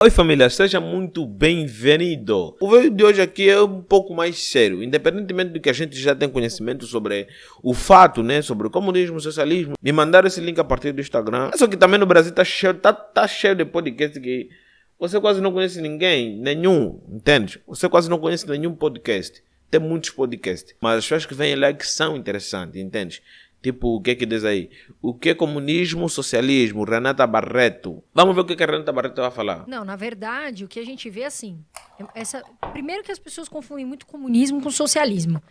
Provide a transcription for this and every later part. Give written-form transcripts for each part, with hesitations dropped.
Oi família, seja muito bem-vindo. O vídeo de hoje aqui é um pouco mais sério, independentemente do que a gente já tem conhecimento sobre o fato, né, sobre o comunismo, o socialismo. Me mandaram esse link a partir do Instagram. Só que também no Brasil tá cheio de podcast que você quase não conhece nenhum, entende? Você quase não conhece nenhum podcast. Tem muitos podcasts, mas as coisas que vêm lá que são interessantes, entende? Tipo, o que é que diz aí? O que é comunismo, socialismo? Renata Barreto. Vamos ver o que a Renata Barreto vai falar. Não, na verdade, o que a gente vê é assim. Primeiro que as pessoas confundem muito comunismo com socialismo.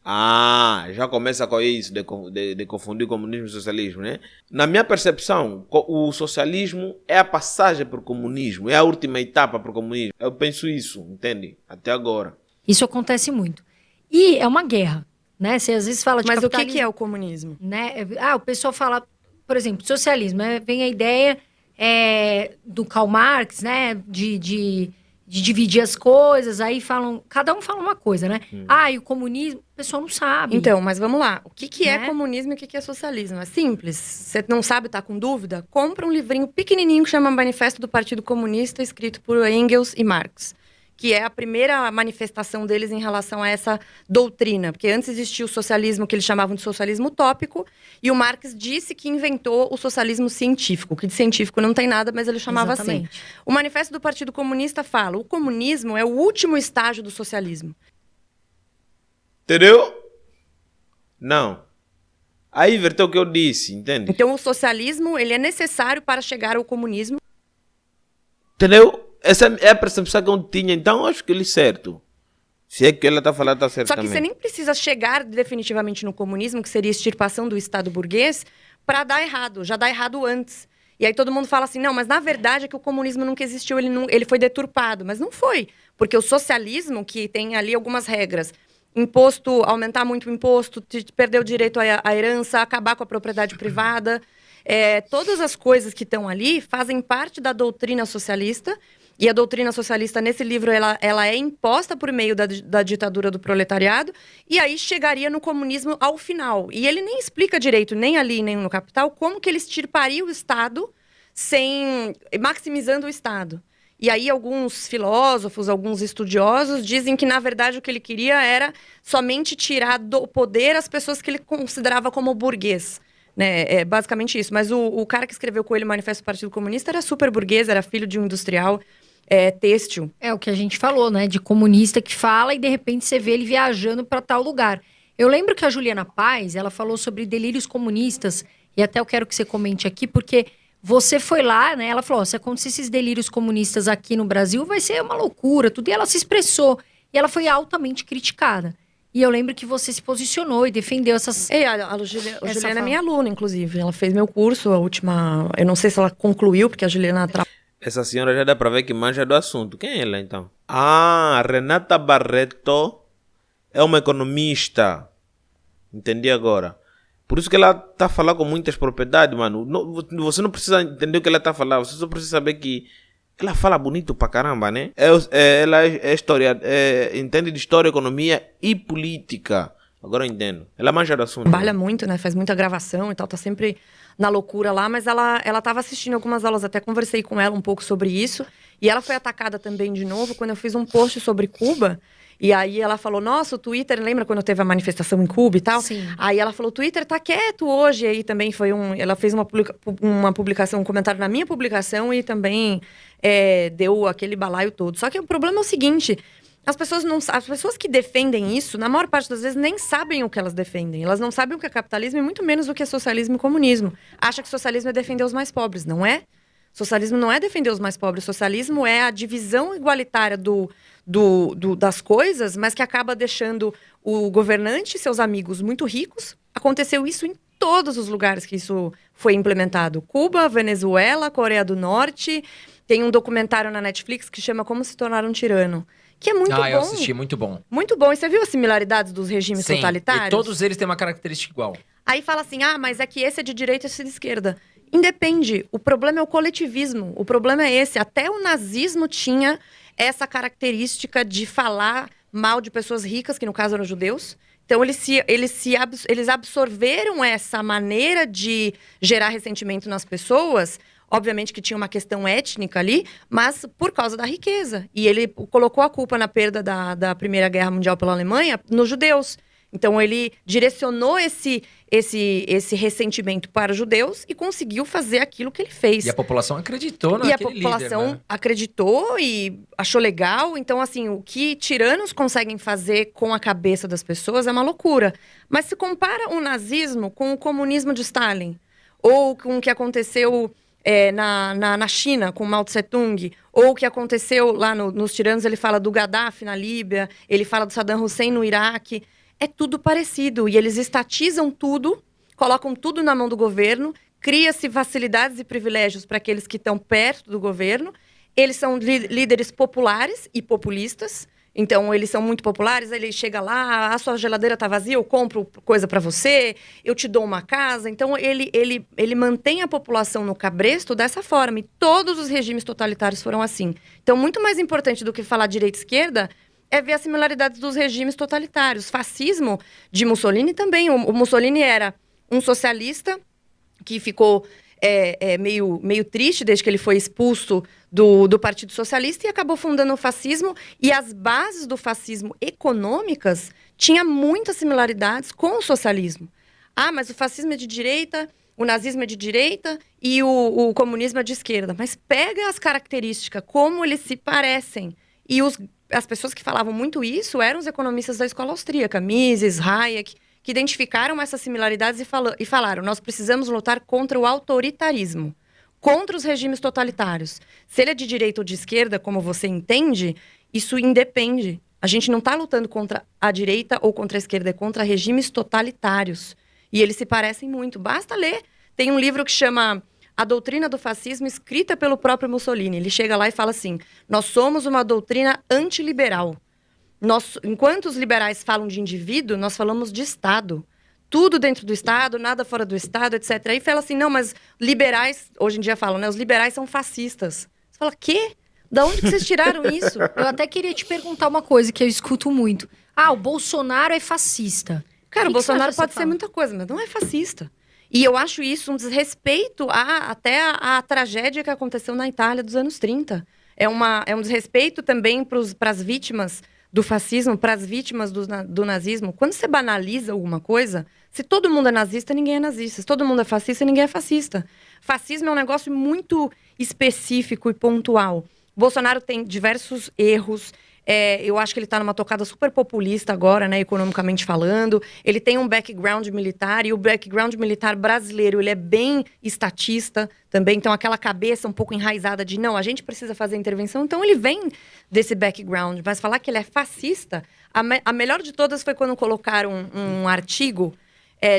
Ah, já começa com isso, de confundir comunismo e socialismo, né? Na minha percepção, o socialismo é a passagem para o comunismo, é a última etapa para o comunismo. Eu penso isso, entende? Até agora. Isso acontece muito. E é uma guerra, né? Você às vezes fala de Mas o capitalismo, que é o comunismo? né? O pessoal fala, por exemplo, socialismo, né? Vem a ideia do Karl Marx, né? De dividir as coisas, aí falam, cada um fala uma coisa, né? E o comunismo, o pessoal não sabe. Então, mas vamos lá. O que é Né? comunismo e o que é socialismo? É simples. Você não sabe, tá com dúvida? Compra um livrinho pequenininho que chama Manifesto do Partido Comunista, escrito por Engels e Marx, que é a primeira manifestação deles em relação a essa doutrina. Porque antes existia o socialismo, que eles chamavam de socialismo utópico, e o Marx disse que inventou o socialismo científico, que de científico não tem nada, mas ele chamava Exatamente. assim. O Manifesto do Partido Comunista fala: o comunismo é o último estágio do socialismo. Entendeu? Não. Aí inverteu o que eu disse, entende? Então, o socialismo ele é necessário para chegar ao comunismo. Entendeu? Essa é a percepção que eu tinha, então acho que ele é certo. Se é que ela está falando, está certo Só que também. você nem precisa chegar definitivamente no comunismo, que seria a extirpação do Estado burguês, para dar errado. Já dá errado antes. E aí todo mundo fala assim, não, mas na verdade é que o comunismo nunca existiu, ele foi deturpado. Mas não foi. Porque o socialismo, que tem ali algumas regras, imposto, aumentar muito o imposto, perder o direito à herança, acabar com a propriedade privada, todas as coisas que estão ali fazem parte da doutrina socialista. E a doutrina socialista, nesse livro, ela é imposta por meio da ditadura do proletariado, e aí chegaria no comunismo ao final. E ele nem explica direito, nem ali, nem no Capital, como que ele extirparia o Estado maximizando o Estado. E aí alguns filósofos, alguns estudiosos dizem que, na verdade, o que ele queria era somente tirar do poder as pessoas que ele considerava como burguês. Né? É basicamente isso. Mas o cara que escreveu com ele o Manifesto do Partido Comunista era super burguês, era filho de um industrial têxtil. É o que a gente falou, né? De comunista que fala e de repente você vê ele viajando para tal lugar. Eu lembro que a Juliana Paz, ela falou sobre delírios comunistas, e até eu quero que você comente aqui, porque você foi lá, né? Ela falou, se acontecer esses delírios comunistas aqui no Brasil, vai ser uma loucura, tudo. E ela se expressou, e ela foi altamente criticada. E eu lembro que você se posicionou e defendeu essas... A Juliana é minha aluna, inclusive. Ela fez meu curso, a última... Eu não sei se ela concluiu, porque a Juliana... Essa senhora já dá para ver que manja do assunto. Quem é ela, então? Renata Barreto é uma economista. Entendi agora. Por isso que ela tá falando com muitas propriedades, mano. Você não precisa entender o que ela tá falando. Você só precisa saber que ela fala bonito pra caramba, né? Ela entende de história, economia e política. Agora eu entendo. Ela manja do assunto. Trabalha muito, né? Faz muita gravação e tal. Tá sempre na loucura lá. Mas ela tava assistindo algumas aulas. Até conversei com ela um pouco sobre isso. E ela foi atacada também de novo quando eu fiz um post sobre Cuba. E aí ela falou, nossa, o Twitter... Lembra quando teve a manifestação em Cuba e tal? Sim. Aí ela falou, o Twitter tá quieto hoje. E aí também foi ela fez uma publicação, um comentário na minha publicação. E também deu aquele balaio todo. Só que o problema é o seguinte... As pessoas que defendem isso, na maior parte das vezes, nem sabem o que elas defendem. Elas não sabem o que é capitalismo e muito menos o que é socialismo e comunismo. Acha que socialismo é defender os mais pobres. Não é. Socialismo não é defender os mais pobres. Socialismo é a divisão igualitária das coisas, mas que acaba deixando o governante e seus amigos muito ricos. Aconteceu isso em todos os lugares que isso foi implementado. Cuba, Venezuela, Coreia do Norte. Tem um documentário na Netflix que chama Como Se Tornar um Tirano. Que é muito bom. Eu assisti, muito bom. Muito bom. E você viu as similaridades dos regimes Sim, totalitários? e todos eles têm uma característica igual. Aí fala assim, mas é que esse é de direita e esse é de esquerda. Independe. O problema é o coletivismo. O problema é esse. Até o nazismo tinha essa característica de falar mal de pessoas ricas, que no caso eram judeus. Então, eles absorveram essa maneira de gerar ressentimento nas pessoas Obviamente que tinha uma questão étnica ali, mas por causa da riqueza. E ele colocou a culpa na perda da Primeira Guerra Mundial pela Alemanha nos judeus. Então ele direcionou esse ressentimento para os judeus e conseguiu fazer aquilo que ele fez. E a população acreditou naquele líder, E a população né? acreditou e achou legal. Então, assim, o que tiranos conseguem fazer com a cabeça das pessoas é uma loucura. Mas se compara o nazismo com o comunismo de Stalin, ou com o que aconteceu na China, com Mao Tse-tung, ou o que aconteceu lá nos tiranos, ele fala do Gaddafi na Líbia, ele fala do Saddam Hussein no Iraque. É tudo parecido. E eles estatizam tudo, colocam tudo na mão do governo, cria-se facilidades e privilégios para aqueles que estão perto do governo. Eles são líderes populares e populistas. Então, eles são muito populares. Ele chega lá, a sua geladeira está vazia, eu compro coisa para você, eu te dou uma casa. Então, ele mantém a população no cabresto dessa forma. E todos os regimes totalitários foram assim. Então, muito mais importante do que falar direita e esquerda é ver as similaridades dos regimes totalitários. Fascismo de Mussolini também. O Mussolini era um socialista que ficou meio triste desde que ele foi expulso do Partido Socialista e acabou fundando o fascismo. E as bases do fascismo econômicas tinham muitas similaridades com o socialismo. Ah, mas o fascismo é de direita, o nazismo é de direita e o comunismo é de esquerda. Mas pega as características, como eles se parecem. E as pessoas que falavam muito isso eram os economistas da escola austríaca, Mises, Hayek, que identificaram essas similaridades e falaram: nós precisamos lutar contra o autoritarismo, contra os regimes totalitários. Se ele é de direita ou de esquerda, como você entende, isso independe. A gente não está lutando contra a direita ou contra a esquerda, é contra regimes totalitários. E eles se parecem muito. Basta ler. Tem um livro que chama A Doutrina do Fascismo, escrita pelo próprio Mussolini. Ele chega lá e fala assim: nós somos uma doutrina antiliberal. Enquanto os liberais falam de indivíduo, nós falamos de Estado. Tudo dentro do Estado, nada fora do Estado, etc. Aí fala assim: não, mas liberais, hoje em dia falam, né? Os liberais são fascistas. Você fala: quê? Da onde que vocês tiraram isso? Eu até queria te perguntar uma coisa que eu escuto muito. Ah, o Bolsonaro é fascista. Cara, o Que você Bolsonaro acha que pode você ser fala? muita coisa, mas não é fascista. E eu acho isso um desrespeito até a tragédia que aconteceu na Itália dos anos 30. É um desrespeito também para as vítimas do fascismo, para as vítimas do nazismo. Quando você banaliza alguma coisa, se todo mundo é nazista, ninguém é nazista. Se todo mundo é fascista, ninguém é fascista. Fascismo é um negócio muito específico e pontual. Bolsonaro tem diversos erros. Eu acho que ele está numa tocada super populista agora, né, economicamente falando. Ele tem um background militar, e o background militar brasileiro, ele é bem estatista também. Então, aquela cabeça um pouco enraizada de, não, a gente precisa fazer intervenção. Então, ele vem desse background. Mas falar que ele é fascista, a melhor de todas foi quando colocaram um artigo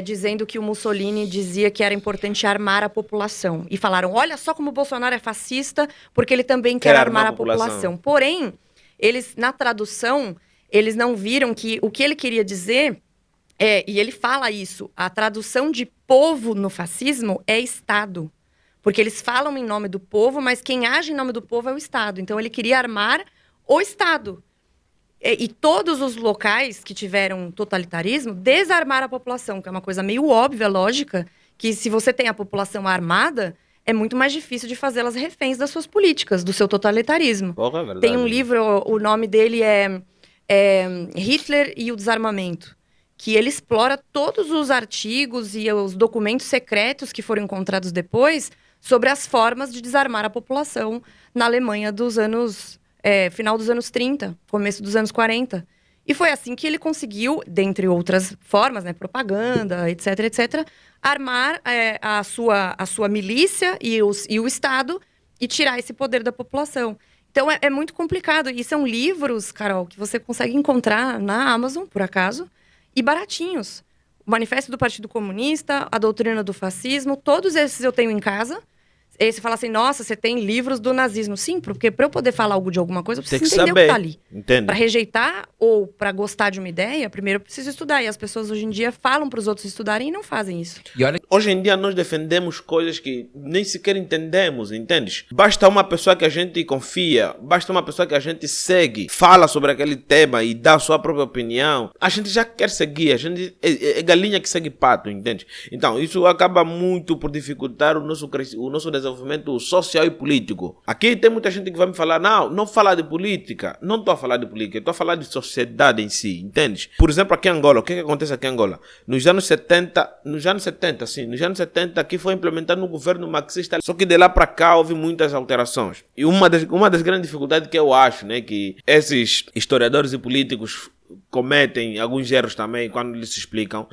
dizendo que o Mussolini dizia que era importante armar a população. E falaram: olha só como o Bolsonaro é fascista, porque ele também quer armar a população. Porém, eles, na tradução, eles não viram que o que ele queria dizer, e ele fala isso, a tradução de povo no fascismo é Estado. Porque eles falam em nome do povo, mas quem age em nome do povo é o Estado. Então, ele queria armar o Estado. E todos os locais que tiveram totalitarismo desarmaram a população, que é uma coisa meio óbvia, lógica, que se você tem a população armada, é muito mais difícil de fazê-las reféns das suas políticas, do seu totalitarismo. Porra, é verdade. Tem um livro, o nome dele é Hitler e o Desarmamento, que ele explora todos os artigos e os documentos secretos que foram encontrados depois sobre as formas de desarmar a população na Alemanha dos anos... final dos anos 30, começo dos anos 40. E foi assim que ele conseguiu, dentre outras formas, né, propaganda, etc., etc., armar a sua milícia e o Estado e tirar esse poder da população. Então, é muito complicado. E são livros, Carol, que você consegue encontrar na Amazon, por acaso, e baratinhos. O Manifesto do Partido Comunista, A Doutrina do Fascismo, todos esses eu tenho em casa. E você fala assim: nossa, você tem livros do nazismo. Sim, porque para eu poder falar algo de alguma coisa, eu preciso entender o que está ali. Entende? Para rejeitar ou para gostar de uma ideia, primeiro eu preciso estudar. E as pessoas hoje em dia falam para os outros estudarem e não fazem isso. E olha, Hoje em dia nós defendemos coisas que nem sequer entendemos, entendes? Basta uma pessoa que a gente confia, basta uma pessoa que a gente segue, fala sobre aquele tema e dá a sua própria opinião. A gente já quer seguir, a gente é galinha que segue pato, entende? Então, isso acaba muito por dificultar o nosso desenvolvimento desenvolvimento social e político. Aqui tem muita gente que vai me falar, não falar de política. Não estou a falar de política, estou a falar de sociedade em si, entende? Por exemplo, aqui em Angola, o que acontece aqui em Angola? Nos anos 70 aqui foi implementado um governo marxista, só que de lá para cá houve muitas alterações. E uma das grandes dificuldades que eu acho, né, que esses historiadores e políticos cometem alguns erros também quando eles se explicam,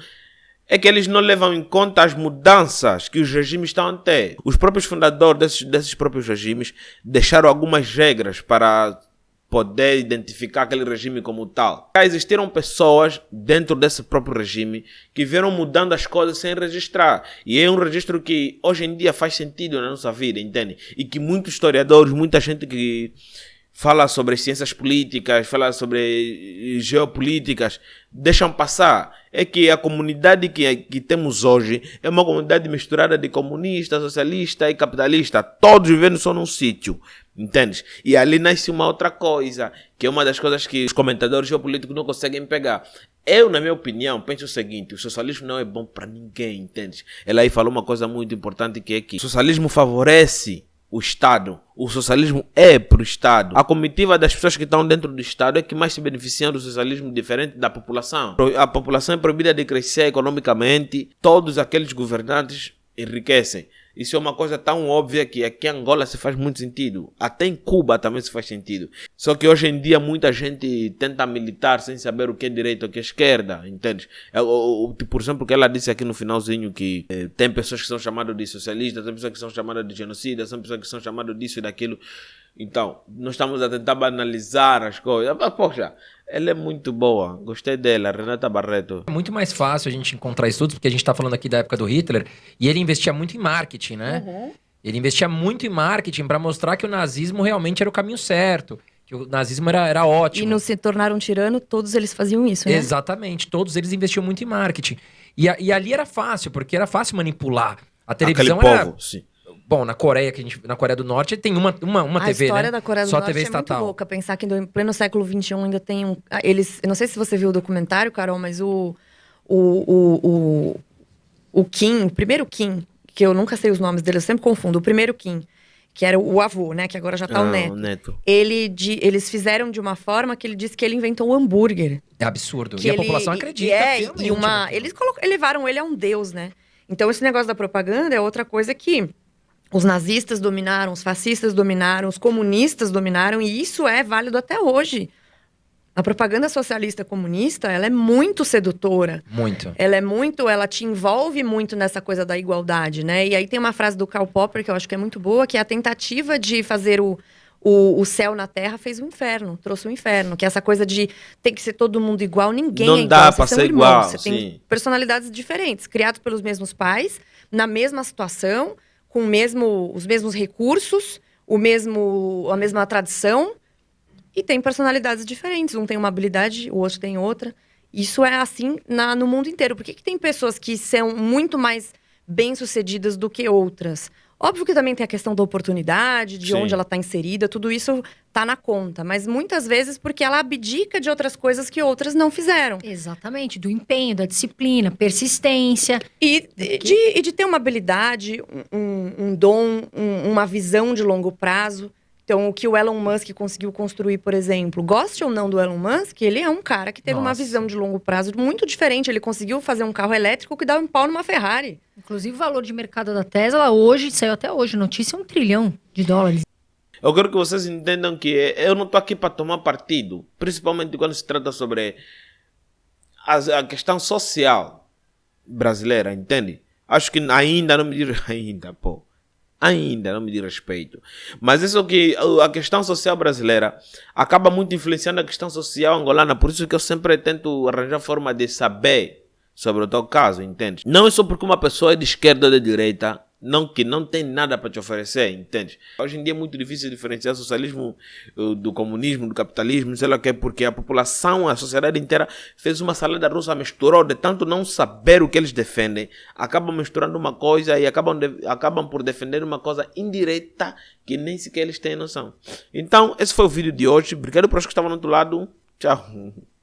é que eles não levam em conta as mudanças que os regimes estão a ter. Os próprios fundadores desses próprios regimes deixaram algumas regras para poder identificar aquele regime como tal. Já existiram pessoas dentro desse próprio regime que viram mudando as coisas sem registrar. E é um registro que hoje em dia faz sentido na nossa vida, entende? E que muitos historiadores, muita gente que fala sobre ciências políticas, fala sobre geopolíticas, deixam passar. É que a comunidade que temos hoje é uma comunidade misturada de comunista, socialista e capitalista, todos vivendo só num sítio, entende? E ali nasce uma outra coisa, que é uma das coisas que os comentadores geopolíticos não conseguem pegar. Eu, na minha opinião, penso o seguinte: o socialismo não é bom para ninguém, entende? Ela aí falou uma coisa muito importante, que é que o socialismo favorece o Estado. O socialismo é para o Estado. A comitiva das pessoas que estão dentro do Estado é que mais se beneficiam do socialismo, diferente da população. A população é proibida de crescer economicamente. Todos aqueles governantes enriquecem. Isso é uma coisa tão óbvia que aqui em Angola se faz muito sentido. Até em Cuba também se faz sentido. Só que hoje em dia muita gente tenta militar sem saber o que é direita e o que é esquerda, entende? Por exemplo, que ela disse aqui no finalzinho que tem pessoas que são chamadas de socialistas, tem pessoas que são chamadas de genocidas, tem pessoas que são chamadas disso e daquilo. Então, nós estamos a tentar banalizar as coisas. Mas, poxa, ela é muito boa. Gostei dela, Renata Barreto. É muito mais fácil a gente encontrar estudos, porque a gente está falando aqui da época do Hitler, e ele investia muito em marketing, né? Uhum. Ele investia muito em marketing para mostrar que o nazismo realmente era o caminho certo, que o nazismo era ótimo. E não se tornar um tirano, todos eles faziam isso, né? Exatamente, todos eles investiam muito em marketing. E ali era fácil, porque era fácil manipular. A televisão aquele povo, sim. Bom, na Coreia Do Norte tem uma TV, né? A história da Coreia do Só Norte TV é estatal. muito louca. Pensar que em pleno século XXI ainda tem um... Eles, eu não sei se você viu o documentário, Carol, mas o Kim, o primeiro Kim, que eu nunca sei os nomes dele, eu sempre confundo. O primeiro Kim, que era o avô, né? Que agora já tá o neto. Eles fizeram de uma forma que ele disse que ele inventou o hambúrguer. É absurdo. E a população acredita. Eles elevaram ele a um deus, né? Então esse negócio da propaganda é outra coisa que os nazistas dominaram, os fascistas dominaram, os comunistas dominaram, e isso é válido até hoje. A propaganda socialista comunista, ela é muito sedutora. Muito. Ela te envolve muito nessa coisa da igualdade, né? E aí tem uma frase do Karl Popper que eu acho que é muito boa, que é a tentativa de fazer o céu na terra fez o inferno, trouxe o inferno. Que é essa coisa de tem que ser todo mundo igual, ninguém não é igual. Não dá pra ser igual, Você tem personalidades diferentes, criados pelos mesmos pais, na mesma situação, com os mesmos recursos, a mesma tradição, e tem personalidades diferentes. Um tem uma habilidade, o outro tem outra. Isso é assim no mundo inteiro. Por que tem pessoas que são muito mais bem-sucedidas do que outras? Óbvio que também tem a questão da oportunidade, de onde ela está inserida, tudo isso está na conta. Mas muitas vezes porque ela abdica de outras coisas que outras não fizeram. Exatamente, do empenho, da disciplina, persistência. E de ter uma habilidade, um dom, uma visão de longo prazo. Então, o que o Elon Musk conseguiu construir, por exemplo, goste ou não do Elon Musk, ele é um cara que teve uma visão de longo prazo muito diferente. Ele conseguiu fazer um carro elétrico que dá um pau numa Ferrari. Inclusive, o valor de mercado da Tesla hoje, saiu até hoje, notícia, $1 trilhão. Eu quero que vocês entendam que eu não estou aqui para tomar partido, principalmente quando se trata sobre a questão social brasileira, entende? Acho que ainda não me diz respeito. Mas isso que a questão social brasileira acaba muito influenciando a questão social angolana. Por isso que eu sempre tento arranjar forma de saber sobre o teu caso, entende? Não é só porque uma pessoa é de esquerda ou de direita, que não tem nada para te oferecer, entende? Hoje em dia é muito difícil diferenciar o socialismo do comunismo, do capitalismo, sei lá o que, porque a população, a sociedade inteira fez uma salada russa, misturou, de tanto não saber o que eles defendem, acabam misturando uma coisa e acabam por defender uma coisa indireta que nem sequer eles têm noção. Então, esse foi o vídeo de hoje. Obrigado por os que estavam do outro lado. Tchau.